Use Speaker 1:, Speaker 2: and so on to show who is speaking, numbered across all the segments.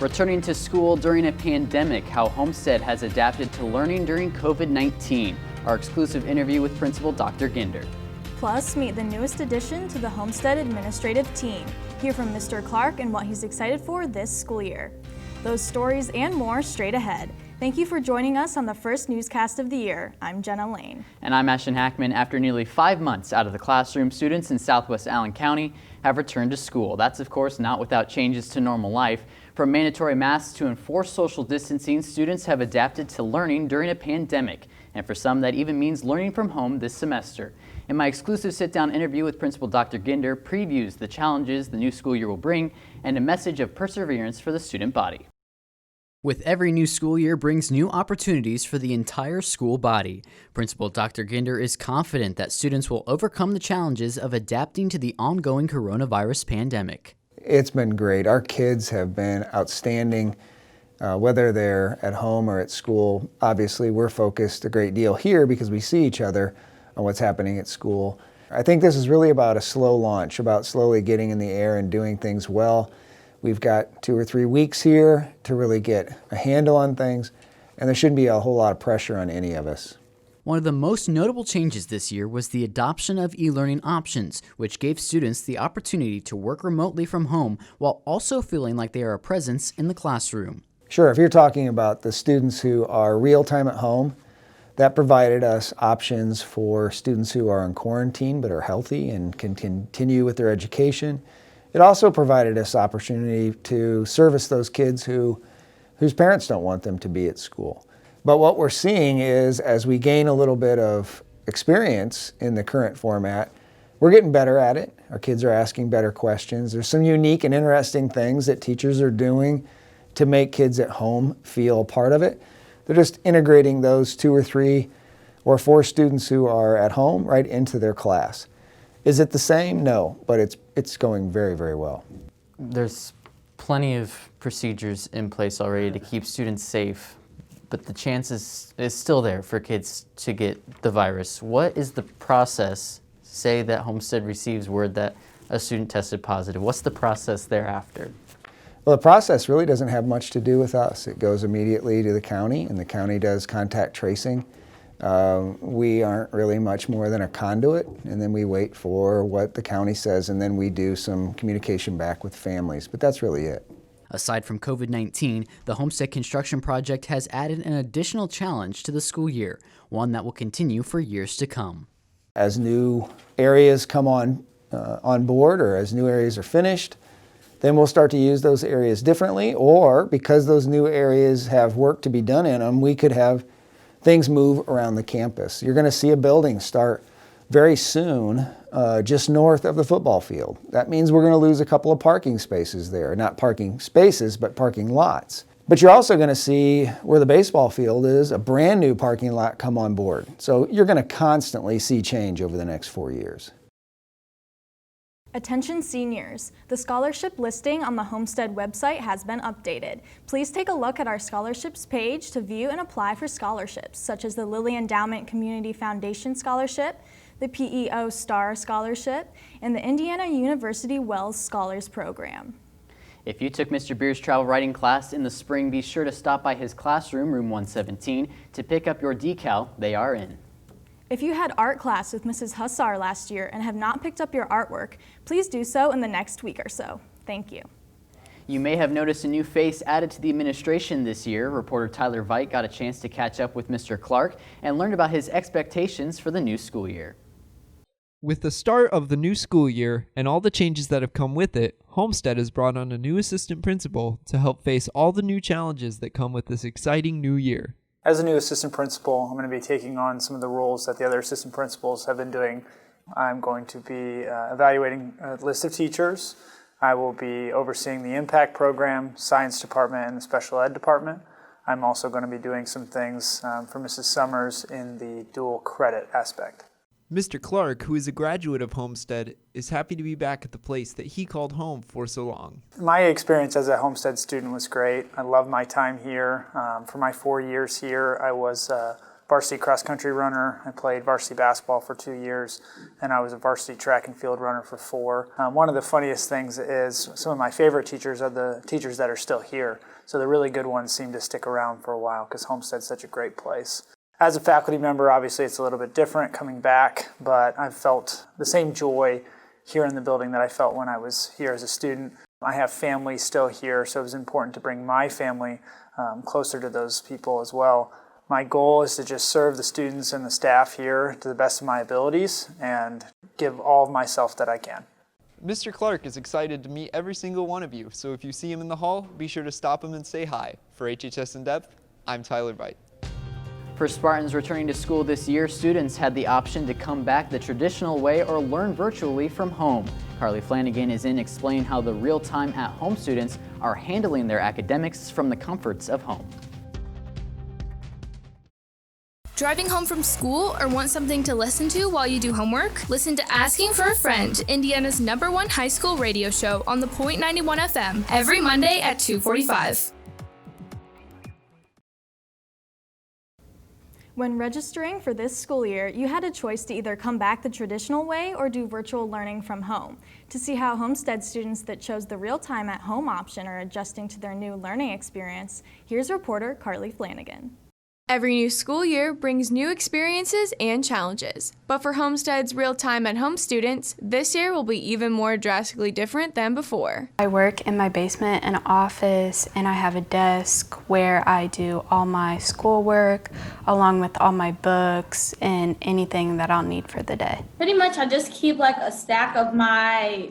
Speaker 1: Returning to school during a pandemic, how Homestead has adapted to learning during COVID-19. Our exclusive interview with Principal Dr. Ginder.
Speaker 2: Plus, meet the newest addition to the Homestead administrative team. Hear from Mr. Clark and what he's excited for this school year. Those stories and more straight ahead. Thank you for joining us on the first newscast of the year. I'm Jenna Lane.
Speaker 1: And I'm Ashton Hackman. After nearly 5 months out of the classroom, students in Southwest Allen County have returned to school. That's, of course, not without changes to normal life. From mandatory masks to enforced social distancing, students have adapted to learning during a pandemic. And for some, that even means learning from home this semester. In my exclusive sit-down interview with Principal Dr. Ginder previews the challenges the new school year will bring and a message of perseverance for the student body. With every new school year brings new opportunities for the entire school body. Principal Dr. Ginder is confident that students will overcome the challenges of adapting to the ongoing coronavirus pandemic.
Speaker 3: It's been great. Our kids have been outstanding, whether they're at home or at school. Obviously, we're focused a great deal here because we see each other on what's happening at school. I think this is really about a slow launch, about slowly getting in the air and doing things well. We've got 2 or 3 weeks here to really get a handle on things, and there shouldn't be a whole lot of pressure on any of us.
Speaker 1: One of the most notable changes this year was the adoption of e-learning options, which gave students the opportunity to work remotely from home while also feeling like they are a presence in the classroom.
Speaker 3: Sure, if you're talking about the students who are real-time at home, that provided us options for students who are in quarantine but are healthy and can continue with their education. It also provided us opportunity to service those kids whose parents don't want them to be at school. But what we're seeing is as we gain a little bit of experience in the current format, we're getting better at it. Our kids are asking better questions. There's some unique and interesting things that teachers are doing to make kids at home feel part of it. They're just integrating those 2 or 3 or 4 students who are at home right into their class. Is it the same? No, but it's going very, very well.
Speaker 1: There's plenty of procedures in place already to keep students safe, but the chances is still there for kids to get the virus. What is the process? Say that Homestead receives word that a student tested positive. What's the process thereafter?
Speaker 3: Well, the process really doesn't have much to do with us. It goes immediately to the county, and the county does contact tracing. We aren't really much more than a conduit, and then we wait for what the county says, and then we do some communication back with families, but that's really it.
Speaker 1: Aside from COVID-19, the Homestead construction project has added an additional challenge to the school year, one that will continue for years to come.
Speaker 3: As new areas come on board, or as new areas are finished, then we'll start to use those areas differently, or because those new areas have work to be done in them, we could have things move around the campus. You're going to see a building start very soon just north of the football field. That means we're going to lose a couple of parking spaces there. Not parking spaces, but parking lots. But you're also going to see where the baseball field is, a brand new parking lot come on board. So you're going to constantly see change over the next 4 years.
Speaker 2: Attention seniors, the scholarship listing on the Homestead website has been updated. Please take a look at our scholarships page to view and apply for scholarships, such as the Lilly Endowment Community Foundation Scholarship, the PEO STAR Scholarship, and the Indiana University Wells Scholars Program.
Speaker 1: If you took Mr. Beer's travel writing class in the spring, be sure to stop by his classroom, room 117, to pick up your decal. They are in.
Speaker 2: If you had art class with Mrs. Hussar last year and have not picked up your artwork, please do so in the next week or so. Thank you.
Speaker 1: You may have noticed a new face added to the administration this year. Reporter Tyler Veit got a chance to catch up with Mr. Clark and learned about his expectations for the new school year.
Speaker 4: With the start of the new school year and all the changes that have come with it, Homestead has brought on a new assistant principal to help face all the new challenges that come with this exciting new year.
Speaker 5: As a new assistant principal, I'm going to be taking on some of the roles that the other assistant principals have been doing. I'm going to be evaluating a list of teachers. I will be overseeing the impact program, science department, and the special ed department. I'm also going to be doing some things for Mrs. Summers in the dual credit aspect.
Speaker 4: Mr. Clark, who is a graduate of Homestead, is happy to be back at the place that he called home for so long.
Speaker 5: My experience as a Homestead student was great. I love my time here. For my 4 years here, I was varsity cross-country runner. I played varsity basketball for 2 years, and I was a varsity track and field runner for 4. One of the funniest things is some of my favorite teachers are the teachers that are still here. So the really good ones seem to stick around for a while because Homestead's such a great place. As a faculty member, obviously it's a little bit different coming back, but I've felt the same joy here in the building that I felt when I was here as a student. I have family still here, so it was important to bring my family closer to those people as well. My goal is to just serve the students and the staff here to the best of my abilities and give all of myself that I can.
Speaker 4: Mr. Clark is excited to meet every single one of you, so if you see him in the hall, be sure to stop him and say hi. For HHS In Depth, I'm Tyler Veit.
Speaker 1: For Spartans returning to school this year, students had the option to come back the traditional way or learn virtually from home. Carly Flanagan is in explaining how the real-time at-home students are handling their academics from the comforts of home.
Speaker 6: Driving home from school or want something to listen to while you do homework? Listen to Asking for a Friend, Indiana's #1 high school radio show on the Point 91 FM every Monday at 2:45.
Speaker 2: When registering for this school year, you had a choice to either come back the traditional way or do virtual learning from home. To see how Homestead students that chose the real-time at-home option are adjusting to their new learning experience, here's reporter Carly Flanagan.
Speaker 7: Every new school year brings new experiences and challenges, but for Homestead's real-time at-home students, this year will be even more drastically different than before.
Speaker 8: I work in my basement in an office, and I have a desk where I do all my schoolwork, along with all my books and anything that I'll need for the day.
Speaker 9: Pretty much I just keep like a stack of my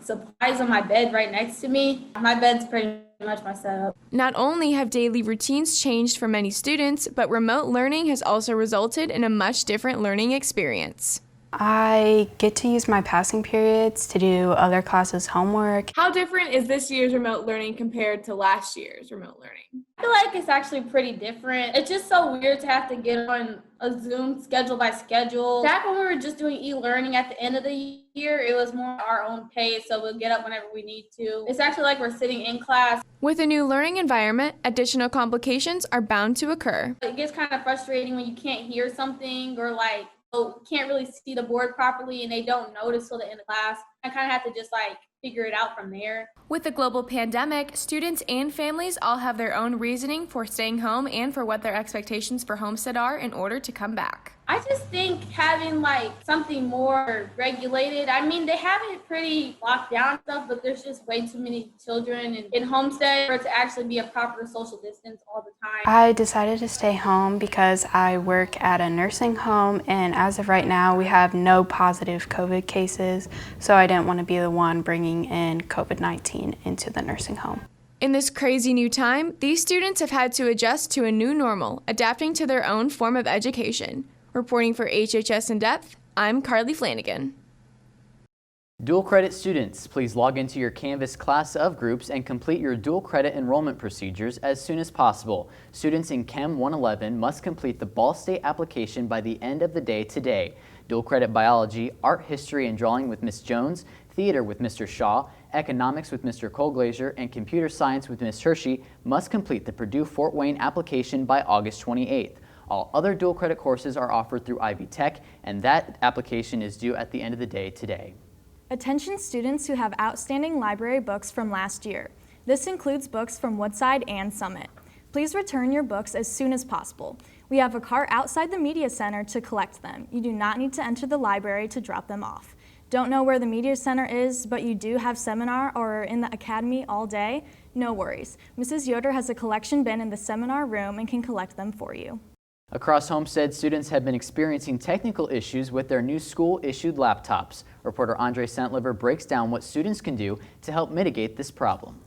Speaker 9: supplies on my bed right next to me. My bed's pretty much my setup.
Speaker 7: Not only have daily routines changed for many students, but remote learning has also resulted in a much different learning experience.
Speaker 8: I get to use my passing periods to do other classes' homework.
Speaker 7: How different is this year's remote learning compared to last year's remote learning?
Speaker 9: I feel like it's actually pretty different. It's just so weird to have to get on a Zoom schedule by schedule. Back when we were just doing e-learning at the end of the year, it was more our own pace, so we'll get up whenever we need to. It's actually like we're sitting in class.
Speaker 7: With a new learning environment, additional complications are bound to occur.
Speaker 9: It gets kind of frustrating when you can't hear something or can't really see the board properly and they don't notice till the end of class. I kind of have to just figure it out from there.
Speaker 7: With the global pandemic, students and families all have their own reasoning for staying home and for what their expectations for Homestead are in order to come back.
Speaker 9: I just think having something more regulated. I mean, they have it pretty locked down stuff, but there's just way too many children in Homestead for it to actually be a proper social distance all the time.
Speaker 8: I decided to stay home because I work at a nursing home, and as of right now, we have no positive COVID cases, so I didn't want to be the one bringing in COVID-19 into the nursing home.
Speaker 7: In this crazy new time, these students have had to adjust to a new normal, adapting to their own form of education. Reporting for HHS In Depth, I'm Carly Flanagan.
Speaker 1: Dual credit students, please log into your Canvas class of groups and complete your dual credit enrollment procedures as soon as possible. Students in Chem 111 must complete the Ball State application by the end of the day today. Dual credit biology, art history and drawing with Ms. Jones, theater with Mr. Shaw, economics with Mr. Colglazier, and computer science with Ms. Hershey must complete the Purdue Fort Wayne application by August 28th. All other dual credit courses are offered through Ivy Tech, and that application is due at the end of the day today.
Speaker 2: Attention students who have outstanding library books from last year. This includes books from Woodside and Summit. Please return your books as soon as possible. We have a cart outside the Media Center to collect them. You do not need to enter the library to drop them off. Don't know where the Media Center is, but you do have seminar or are in the academy all day? No worries. Mrs. Yoder has a collection bin in the seminar room and can collect them for you.
Speaker 1: Across Homestead, students have been experiencing technical issues with their new school-issued laptops. Reporter Andre Sentliver breaks down what students can do to help mitigate this problem.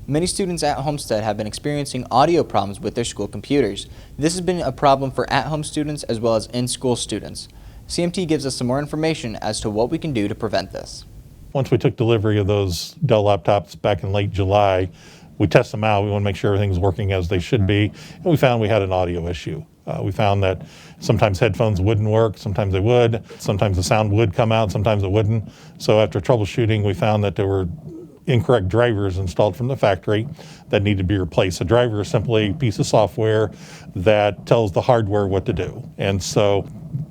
Speaker 10: Many students at Homestead have been experiencing audio problems with their school computers. This has been a problem for at-home students as well as in-school students. CMT gives us some more information as to what we can do to prevent this.
Speaker 11: Once we took delivery of those Dell laptops back in late July, we test them out. We want to make sure everything's working as they should be, and we found we had an audio issue. We found that sometimes headphones wouldn't work, sometimes they would, sometimes the sound would come out, sometimes it wouldn't. So after troubleshooting, we found that there were incorrect drivers installed from the factory that need to be replaced. A driver is simply a piece of software that tells the hardware what to do. And so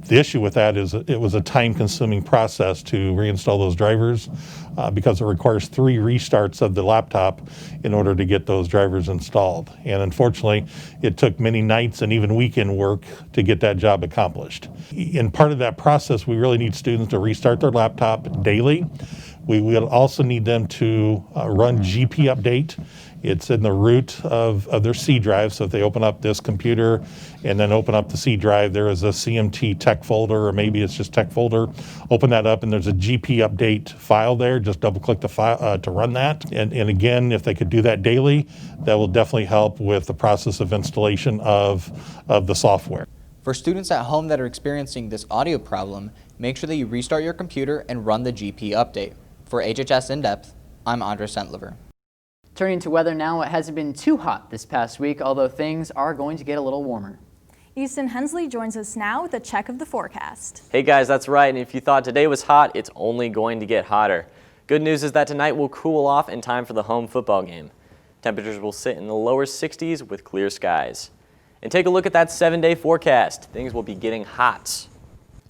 Speaker 11: the issue with that is it was a time-consuming process to reinstall those drivers because it requires 3 restarts of the laptop in order to get those drivers installed. And unfortunately, it took many nights and even weekend work to get that job accomplished. In part of that process, we really need students to restart their laptop daily. We will also need them to run GP update. It's in the root of their C drive. So if they open up this computer and then open up the C drive, there is a CMT tech folder, or maybe it's just tech folder. Open that up and there's a GP update file there. Just double click the file to run that. And again, if they could do that daily, that will definitely help with the process of installation of the software.
Speaker 10: For students at home that are experiencing this audio problem, make sure that you restart your computer and run the GP update. For HHS In Depth, I'm Andre Sentlever.
Speaker 1: Turning to weather now, it hasn't been too hot this past week, although things are going to get a little warmer.
Speaker 2: Easton Hensley joins us now with a check of the forecast.
Speaker 12: Hey guys, that's right, and if you thought today was hot, it's only going to get hotter. Good news is that tonight will cool off in time for the home football game. Temperatures will sit in the lower 60s with clear skies. And take a look at that 7-day forecast. Things will be getting hot.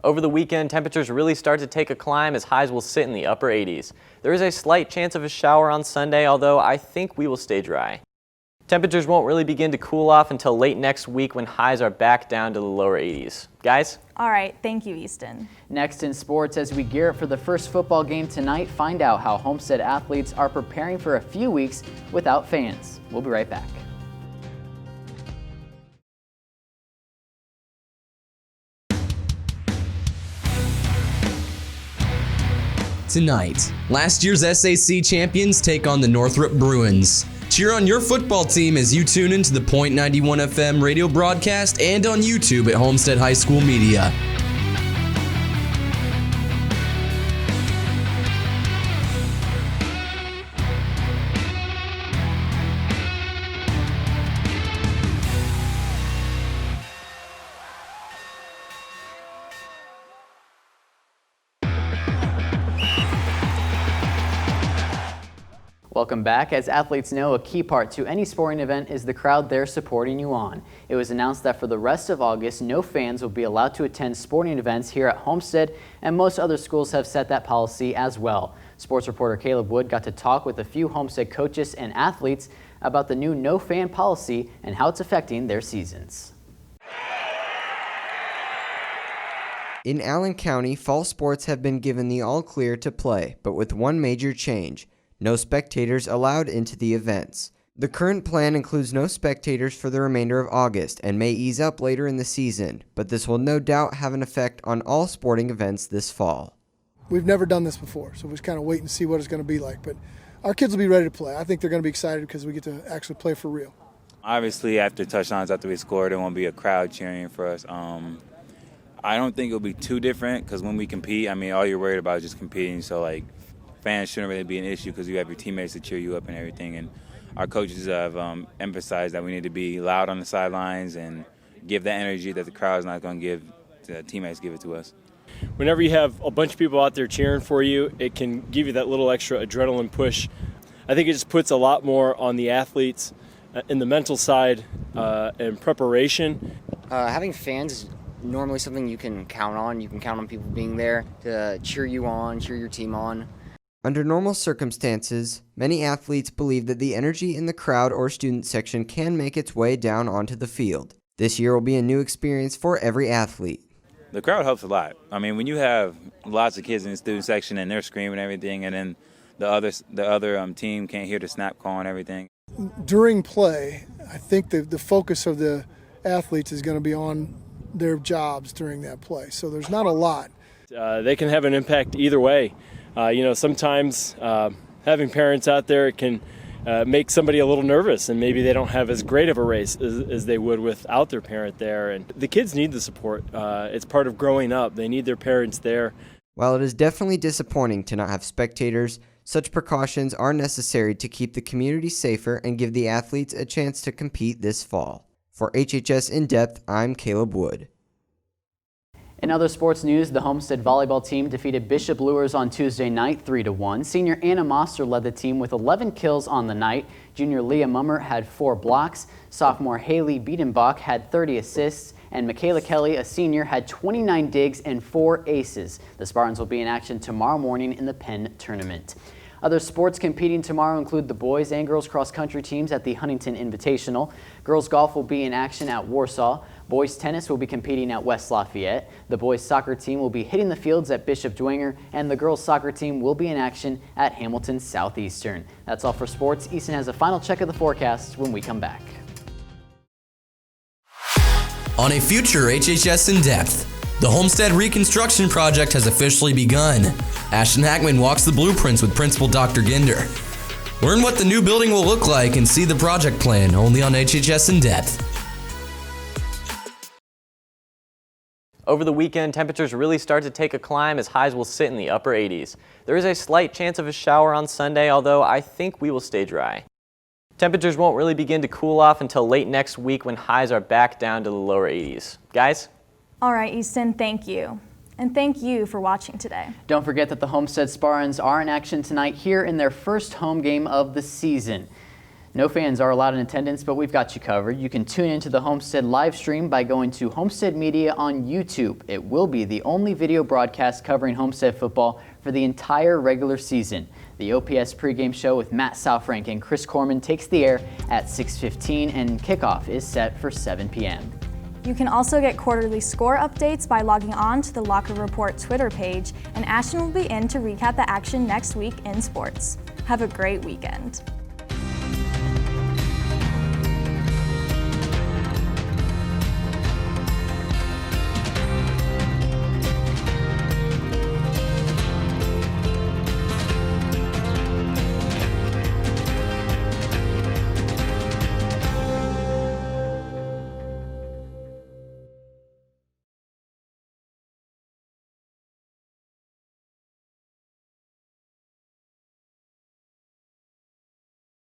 Speaker 12: Over the weekend, temperatures really start to take a climb as highs will sit in the upper 80s. There is a slight chance of a shower on Sunday, although I think we will stay dry. Temperatures won't really begin to cool off until late next week when highs are back down to the lower 80s. Guys?
Speaker 2: All right, thank you, Easton.
Speaker 1: Next in sports, as we gear up for the first football game tonight, find out how Homestead athletes are preparing for a few weeks without fans. We'll be right back.
Speaker 13: Tonight, last year's SAC champions take on the Northrop Bruins. Cheer on your football team as you tune into the .91 FM radio broadcast and on YouTube at Homestead High School Media.
Speaker 1: Welcome back. As athletes know, a key part to any sporting event is the crowd they're supporting you on. It was announced that for the rest of August, no fans will be allowed to attend sporting events here at Homestead, and most other schools have set that policy as well. Sports reporter Caleb Wood got to talk with a few Homestead coaches and athletes about the new no-fan policy and how it's affecting their seasons.
Speaker 14: In Allen County, fall sports have been given the all-clear to play, but with one major change. No spectators allowed into the events. The current plan includes no spectators for the remainder of August and may ease up later in the season, but this will no doubt have an effect on all sporting events this fall.
Speaker 15: We've never done this before, so we're just kind of waiting to see what it's going to be like. But our kids will be ready to play. I think they're going to be excited because we get to actually play for real.
Speaker 16: Obviously, after touchdowns, after we score, there won't be a crowd cheering for us. I don't think it'll be too different because when we compete, I mean, all you're worried about is just competing. So, like, fans shouldn't really be an issue because you have your teammates to cheer you up and everything. And our coaches have emphasized that we need to be loud on the sidelines and give that energy that the crowd's not going to give. The teammates give it to us.
Speaker 17: Whenever you have a bunch of people out there cheering for you, it can give you that little extra adrenaline push. I think it just puts a lot more on the athletes in the mental side and preparation.
Speaker 18: Having fans is normally something you can count on. You can count on people being there to cheer you on, cheer your team on.
Speaker 14: Under normal circumstances, many athletes believe that the energy in the crowd or student section can make its way down onto the field. This year will be a new experience for every athlete.
Speaker 16: The crowd helps a lot. I mean, when you have lots of kids in the student section and they're screaming and everything, and then the other team can't hear the snap call and everything.
Speaker 15: During play, I think the focus of the athletes is going to be on their jobs during that play. So there's not a lot.
Speaker 17: They can have an impact either way. Sometimes having parents out there can make somebody a little nervous, and maybe they don't have as great of a race as they would without their parent there. And the kids need the support. It's part of growing up. They need their parents there.
Speaker 14: While it is definitely disappointing to not have spectators, such precautions are necessary to keep the community safer and give the athletes a chance to compete this fall. For HHS In Depth, I'm Caleb Wood.
Speaker 1: In other sports news, the Homestead volleyball team defeated Bishop Luers on Tuesday night 3-1. Senior Anna Moster led the team with 11 kills on the night. Junior Leah Mummer had 4 blocks. Sophomore Haley Biedenbach had 30 assists. And Michaela Kelly, a senior, had 29 digs and 4 aces. The Spartans will be in action tomorrow morning in the Penn tournament. Other sports competing tomorrow include the boys and girls cross-country teams at the Huntington Invitational. Girls golf will be in action at Warsaw. Boys tennis will be competing at West Lafayette. The boys soccer team will be hitting the fields at Bishop Dwenger, and the girls soccer team will be in action at Hamilton Southeastern. That's all for sports. Easton has a final check of the forecast when we come back.
Speaker 13: On a future HHS In Depth, the Homestead reconstruction project has officially begun. Ashton Hackman walks the blueprints with Principal Dr. Ginder. Learn what the new building will look like and see the project plan only on HHS In Depth.
Speaker 12: Over the weekend, temperatures really start to take a climb as highs will sit in the upper 80s. There is a slight chance of a shower on Sunday, although I think we will stay dry. Temperatures won't really begin to cool off until late next week when highs are back down to the lower 80s. Guys?
Speaker 2: All right, Easton, thank you. And thank you for watching today.
Speaker 1: Don't forget that the Homestead Spartans are in action tonight here in their first home game of the season. No fans are allowed in attendance, but we've got you covered. You can tune into the Homestead live stream by going to Homestead Media on YouTube. It will be the only video broadcast covering Homestead football for the entire regular season. The OPS pregame show with Matt Southrank and Chris Corman takes the air at 6:15, and kickoff is set for 7 p.m.
Speaker 2: You can also get quarterly score updates by logging on to the Locker Report Twitter page, and Ashton will be in to recap the action next week in sports. Have a great weekend.